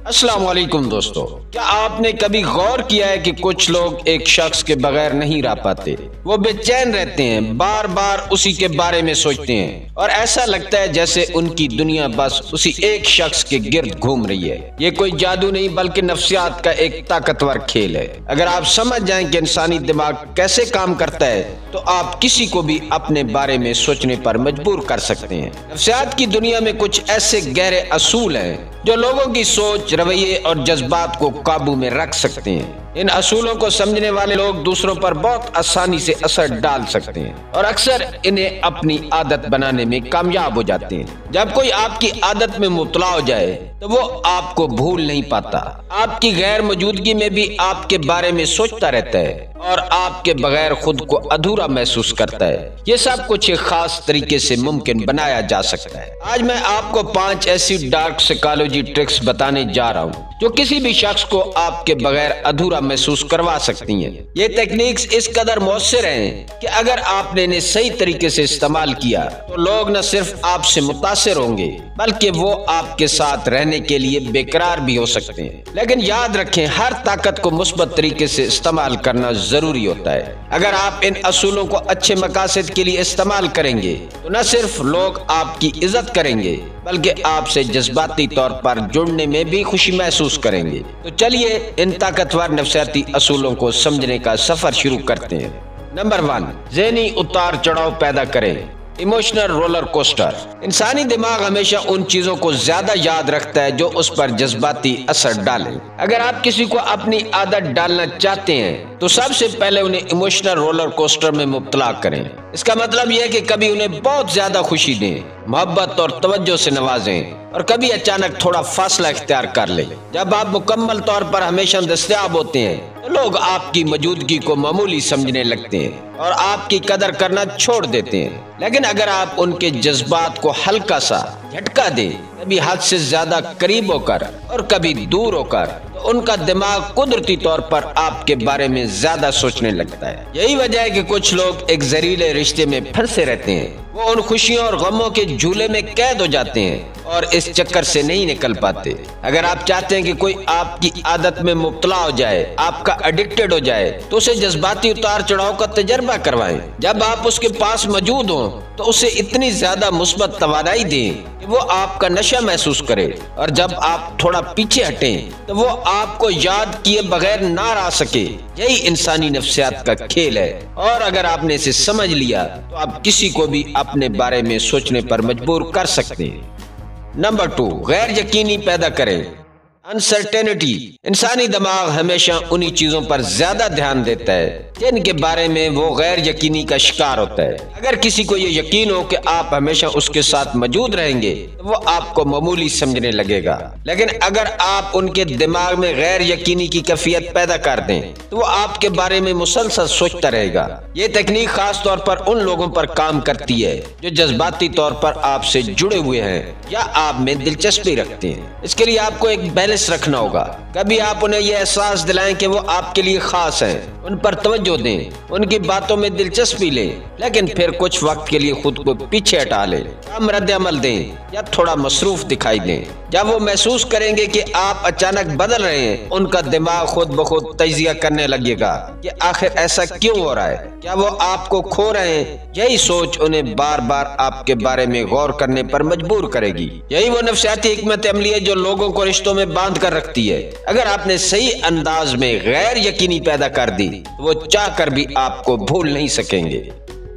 السلام علیکم دوستو، کیا آپ نے کبھی غور کیا ہے کہ کچھ لوگ ایک شخص کے بغیر نہیں رہ پاتے؟ وہ بے چین رہتے ہیں، بار بار اسی کے بارے میں سوچتے ہیں اور ایسا لگتا ہے جیسے ان کی دنیا بس اسی ایک شخص کے گرد گھوم رہی ہے۔ یہ کوئی جادو نہیں بلکہ نفسیات کا ایک طاقتور کھیل ہے۔ اگر آپ سمجھ جائیں کہ انسانی دماغ کیسے کام کرتا ہے تو آپ کسی کو بھی اپنے بارے میں سوچنے پر مجبور کر سکتے ہیں۔ نفسیات کی دنیا میں کچھ ایسے گہرے اصول ہیں جو لوگوں کی سوچ، رویے اور جذبات کو قابو میں رکھ سکتے ہیں۔ ان اصولوں کو سمجھنے والے لوگ دوسروں پر بہت آسانی سے اثر ڈال سکتے ہیں اور اکثر انہیں اپنی عادت بنانے میں کامیاب ہو جاتے ہیں۔ جب کوئی آپ کی عادت میں مبتلا ہو جائے تو وہ آپ کو بھول نہیں پاتا، آپ کی غیر موجودگی میں بھی آپ کے بارے میں سوچتا رہتا ہے اور آپ کے بغیر خود کو ادھورا محسوس کرتا ہے۔ یہ سب کچھ ایک خاص طریقے سے ممکن بنایا جا سکتا ہے۔ آج میں آپ کو 5 ایسی ڈارک سائیکالوجی ٹرکس بتانے جا رہا ہوں جو کسی بھی شخص کو آپ کے بغیر ادھورا محسوس کروا سکتی ہیں۔ یہ ٹیکنیکس اس قدر مؤثر ہیں کہ اگر آپ نے انہیں صحیح طریقے سے استعمال کیا تو لوگ نہ صرف آپ سے متاثر ہوں گے بلکہ وہ آپ کے ساتھ رہنے کے لیے بے قرار بھی ہو سکتے ہیں۔ لیکن یاد رکھیں، ہر طاقت کو مثبت طریقے سے استعمال کرنا ضروری ہوتا ہے۔ اگر آپ ان اصولوں کو اچھے مقاصد کے لیے استعمال کریں گے تو نہ صرف لوگ آپ کی عزت کریں گے بلکہ آپ سے جذباتی طور پر جڑنے میں بھی خوشی محسوس کریں گے۔ تو چلیے ان طاقتور نفسیاتی اصولوں کو سمجھنے کا سفر شروع کرتے ہیں۔ نمبر 1، ذہنی اتار چڑھاؤ پیدا کریں۔ Emotional roller coaster. انسانی دماغ ہمیشہ ان چیزوں کو زیادہ یاد رکھتا ہے جو اس پر جذباتی اثر ڈالیں۔ اگر آپ کسی کو اپنی عادت ڈالنا چاہتے ہیں تو سب سے پہلے انہیں ایموشنل رولر کوسٹر میں مبتلا کریں۔ اس کا مطلب یہ ہے کہ کبھی انہیں بہت زیادہ خوشی دیں، محبت اور توجہ سے نوازیں اور کبھی اچانک تھوڑا فاصلہ اختیار کر لیں۔ جب آپ مکمل طور پر ہمیشہ دستیاب ہوتے ہیں تو لوگ آپ کی موجودگی کو معمولی سمجھنے لگتے ہیں اور آپ کی قدر کرنا چھوڑ دیتے ہیں۔ لیکن اگر آپ ان کے جذبات کو ہلکا سا جھٹکا دیں، کبھی حد سے زیادہ قریب ہو کر اور کبھی دور ہو کر، تو ان کا دماغ قدرتی طور پر آپ کے بارے میں زیادہ سوچنے لگتا ہے۔ یہی وجہ ہے کہ کچھ لوگ ایک زہریلے رشتے میں پھنسے رہتے ہیں۔ وہ ان خوشیوں اور غموں کے جھولے میں قید ہو جاتے ہیں اور اس چکر سے نہیں نکل پاتے۔ اگر آپ چاہتے ہیں کہ کوئی آپ کی عادت میں مبتلا ہو جائے، آپ کا ایڈکٹڈ ہو جائے، تو اسے جذباتی اتار چڑھاؤ کا تجربہ کروائیں۔ جب آپ اس کے پاس موجود ہوں تو اسے اتنی زیادہ مثبت توانائی دیں کہ وہ آپ کا نشہ محسوس کرے، اور جب آپ تھوڑا پیچھے ہٹیں تو وہ آپ کو یاد کیے بغیر نہ رہ سکے۔ یہی انسانی نفسیات کا کھیل ہے، اور اگر آپ نے اسے سمجھ لیا تو آپ کسی کو بھی اپنے بارے میں سوچنے پر مجبور کر سکتے ہیں۔ نمبر 2، غیر یقینی پیدا کریں۔ انسرٹینٹی۔ انسانی دماغ ہمیشہ انہی چیزوں پر زیادہ دھیان دیتا ہے جن کے بارے میں وہ غیر یقینی کا شکار ہوتا ہے۔ اگر کسی کو یہ یقین ہو کہ آپ ہمیشہ اس کے ساتھ موجود رہیں گے تو وہ آپ کو معمولی سمجھنے لگے گا، لیکن اگر آپ ان کے دماغ میں غیر یقینی کی کیفیت پیدا کر دیں تو وہ آپ کے بارے میں مسلسل سوچتا رہے گا۔ یہ تکنیک خاص طور پر ان لوگوں پر کام کرتی ہے جو جذباتی طور پر آپ سے جڑے ہوئے ہیں یا آپ میں دلچسپی رکھتے ہیں۔ اس کے لیے آپ کو ایک بیلنس رکھنا ہوگا۔ کبھی آپ انہیں یہ احساس دلائیں کہ وہ آپ کے لیے خاص ہیں، ان پر توجہ دیں، ان کی باتوں میں دلچسپی لیں، لیکن پھر کچھ وقت کے لیے خود کو پیچھے ہٹا لیں، کم رد عمل دیں یا تھوڑا مصروف دکھائی دیں۔ جب وہ محسوس کریں گے کہ آپ اچانک بدل رہے ہیں، ان کا دماغ خود بخود تجزیہ کرنے لگے گا کہ آخر ایسا کیوں ہو رہا ہے، کیا وہ آپ کو کھو رہے ہیں۔ یہی سوچ انہیں بار بار آپ کے بارے میں غور کرنے پر مجبور کرے گی۔ یہی وہ نفسیاتی حکمت عملی ہے جو لوگوں کو رشتوں میں باندھ کر رکھتی ہے۔ اگر آپ نے صحیح انداز میں غیر یقینی پیدا کر دی تو وہ چاہ کر بھی آپ کو بھول نہیں سکیں گے۔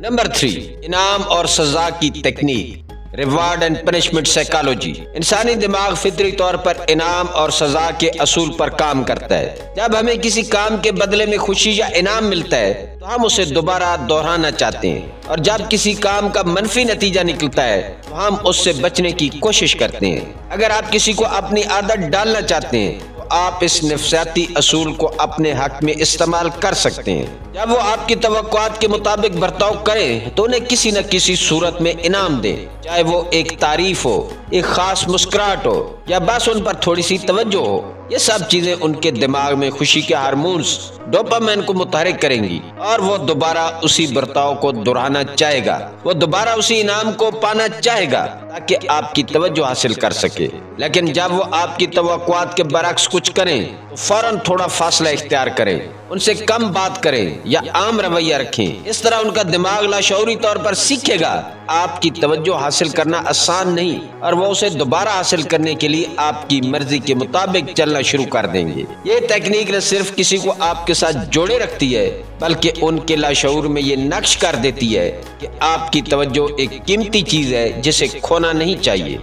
نمبر 3، انعام اور سزا کی تکنیک۔ Reward and punishment psychology. انسانی دماغ فطری طور پر انعام اور سزا کے اصول پر کام کرتا ہے۔ جب ہمیں کسی کام کے بدلے میں خوشی یا انعام ملتا ہے تو ہم اسے دوبارہ دہرانا چاہتے ہیں، اور جب کسی کام کا منفی نتیجہ نکلتا ہے تو ہم اس سے بچنے کی کوشش کرتے ہیں۔ اگر آپ کسی کو اپنی عادت ڈالنا چاہتے ہیں تو آپ اس نفسیاتی اصول کو اپنے حق میں استعمال کر سکتے ہیں۔ جب وہ آپ کی توقعات کے مطابق برتاؤ کریں تو انہیں کسی نہ کسی صورت میں انعام دیں، چاہے وہ ایک تعریف ہو، ایک خاص مسکراہٹ ہو، یا بس ان پر تھوڑی سی توجہ ہو۔ یہ سب چیزیں ان کے دماغ میں خوشی کے ہارمونز ڈوپامین کو متحرک کریں گی اور وہ دوبارہ اسی برتاؤ کو دہرانا چاہے گا، وہ دوبارہ اسی انعام کو پانا چاہے گا تاکہ آپ کی توجہ حاصل کر سکے۔ لیکن جب وہ آپ کی توقعات کے برعکس کچھ کریں تو فوراً تھوڑا فاصلہ اختیار کریں، ان سے کم بات کریں یا عام رویہ رکھیں۔ اس طرح ان کا دماغ لاشعوری طور پر سیکھے گا آپ کی توجہ حاصل کرنا آسان نہیں، اور وہ اسے دوبارہ حاصل کرنے کے لیے آپ کی مرضی کے مطابق چلنا شروع کر دیں گے۔ یہ تکنیک نہ صرف کسی کو آپ کے ساتھ جوڑے رکھتی ہے بلکہ ان کے لاشعور میں یہ نقش کر دیتی ہے کہ آپ کی توجہ ایک قیمتی چیز ہے جسے کھونا نہیں چاہیے۔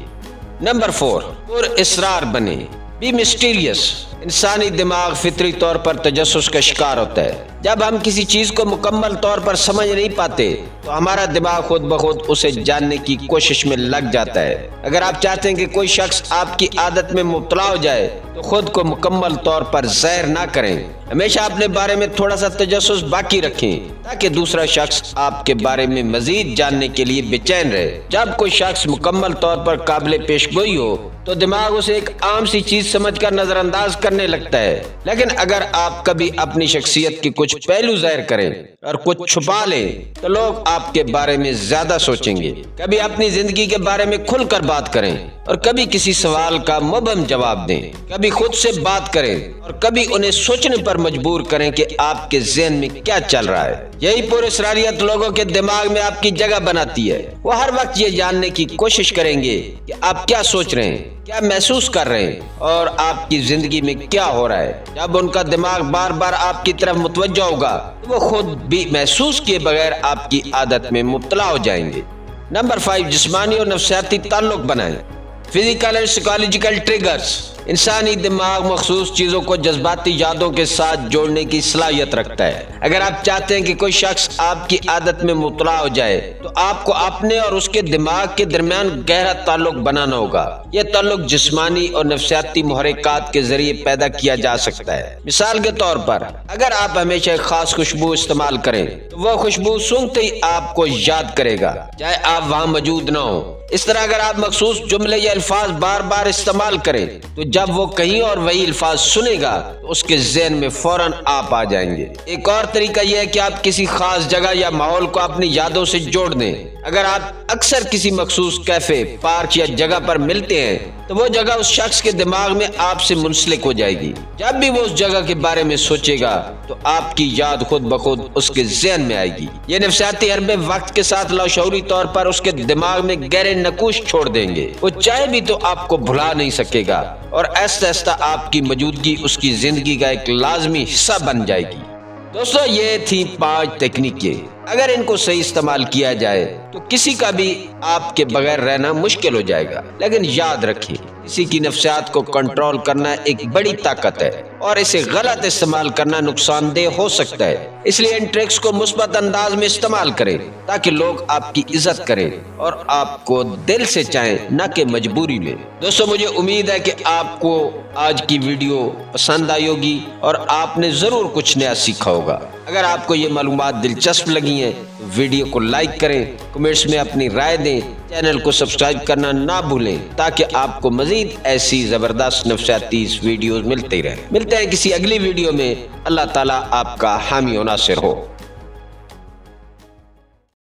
نمبر 4، پر اسرار بنے، بی مسٹیریس۔ انسانی دماغ فطری طور پر تجسس کا شکار ہوتا ہے۔ جب ہم کسی چیز کو مکمل طور پر سمجھ نہیں پاتے تو ہمارا دماغ خود بخود اسے جاننے کی کوشش میں لگ جاتا ہے۔ اگر آپ چاہتے ہیں کہ کوئی شخص آپ کی عادت میں مبتلا ہو جائے تو خود کو مکمل طور پر زہر نہ کریں، ہمیشہ اپنے بارے میں تھوڑا سا تجسس باقی رکھیں تاکہ دوسرا شخص آپ کے بارے میں مزید جاننے کے لیے بے چین رہے۔ جب کوئی شخص مکمل طور پر قابل پیش گوئی ہو تو دماغ اسے ایک عام سی چیز سمجھ کر نظر انداز کرنے لگتا ہے، لیکن اگر آپ کبھی اپنی شخصیت کے کچھ پہلو ظاہر کریں اور کچھ چھپا لیں تو لوگ آپ کے بارے میں زیادہ سوچیں گے۔ کبھی اپنی زندگی کے بارے میں کھل کر بات کریں اور کبھی کسی سوال کا مبہم جواب دیں، کبھی خود سے بات کریں اور کبھی انہیں سوچنے پر مجبور کریں کہ آپ کے ذہن میں کیا چل رہا ہے۔ یہی پر اسراریت لوگوں کے دماغ میں آپ کی جگہ بناتی ہے۔ وہ ہر وقت یہ جاننے کی کوشش کریں گے کہ آپ کیا سوچ رہے ہیں، کیا محسوس کر رہے ہیں اور آپ کی زندگی میں کیا ہو رہا ہے۔ جب ان کا دماغ بار بار آپ کی طرف متوجہ ہوگا تو وہ خود بھی محسوس کیے بغیر آپ کی عادت میں مبتلا ہو جائیں گے۔ نمبر 5، جسمانی اور نفسیاتی تعلق بنائیں، فزیکل اور سائیکولوجیکل ٹریگرز۔ انسانی دماغ مخصوص چیزوں کو جذباتی یادوں کے ساتھ جوڑنے کی صلاحیت رکھتا ہے۔ اگر آپ چاہتے ہیں کہ کوئی شخص آپ کی عادت میں مبتلا ہو جائے تو آپ کو اپنے اور اس کے دماغ کے درمیان گہرا تعلق بنانا ہوگا۔ یہ تعلق جسمانی اور نفسیاتی محرکات کے ذریعے پیدا کیا جا سکتا ہے۔ مثال کے طور پر اگر آپ ہمیشہ ایک خاص خوشبو استعمال کریں تو وہ خوشبو سونگتے ہی آپ کو یاد کرے گا چاہے آپ وہاں موجود نہ ہوں۔ اس طرح اگر آپ مخصوص جملے یا الفاظ بار بار استعمال کریں تو جب وہ کہیں اور وہی الفاظ سنے گا تو اس کے ذہن میں فوراً آپ آ جائیں گے۔ ایک اور طریقہ یہ ہے کہ آپ کسی خاص جگہ یا ماحول کو اپنی یادوں سے جوڑ دیں۔ اگر آپ اکثر کسی مخصوص کیفے، پارک یا جگہ پر ملتے ہیں تو وہ جگہ اس شخص کے دماغ میں آپ سے منسلک ہو جائے گی۔ جب بھی وہ اس جگہ کے بارے میں سوچے گا تو آپ کی یاد خود بخود اس کے ذہن میں آئے گی۔ یہ نفسیاتی حربے وقت کے ساتھ لاشعوری طور پر اس کے دماغ میں گہرے نقوش چھوڑ دیں گے۔ وہ چاہے بھی تو آپ کو بھلا نہیں سکے گا اور آہستہ آہستہ آپ کی موجودگی اس کی زندگی کا ایک لازمی حصہ بن جائے گی۔ دوستو، یہ تھی 5 تکنیکیں۔ اگر ان کو صحیح استعمال کیا جائے تو کسی کا بھی آپ کے بغیر رہنا مشکل ہو جائے گا۔ لیکن یاد رکھیں، کسی کی نفسیات کو کنٹرول کرنا ایک بڑی طاقت ہے اور اسے غلط استعمال کرنا نقصان دہ ہو سکتا ہے۔ اس لیے ان ٹرکس کو مثبت انداز میں استعمال کریں تاکہ لوگ آپ کی عزت کریں اور آپ کو دل سے چاہیں، نہ کہ مجبوری میں۔ دوستو، مجھے امید ہے کہ آپ کو آج کی ویڈیو پسند آئی ہوگی اور آپ نے ضرور کچھ نیا سیکھا ہوگا۔ اگر آپ کو یہ معلومات دلچسپ لگی ہیں تو ویڈیو کو لائک کریں، کمنٹس میں اپنی رائے دیں، چینل کو سبسکرائب کرنا نہ بھولیں تاکہ آپ کو مزید ایسی زبردست نفسیاتی ویڈیوز ملتے رہیں۔ ملتے ہیں کسی اگلی ویڈیو میں۔ اللہ تعالیٰ آپ کا حامی و ناصر ہو۔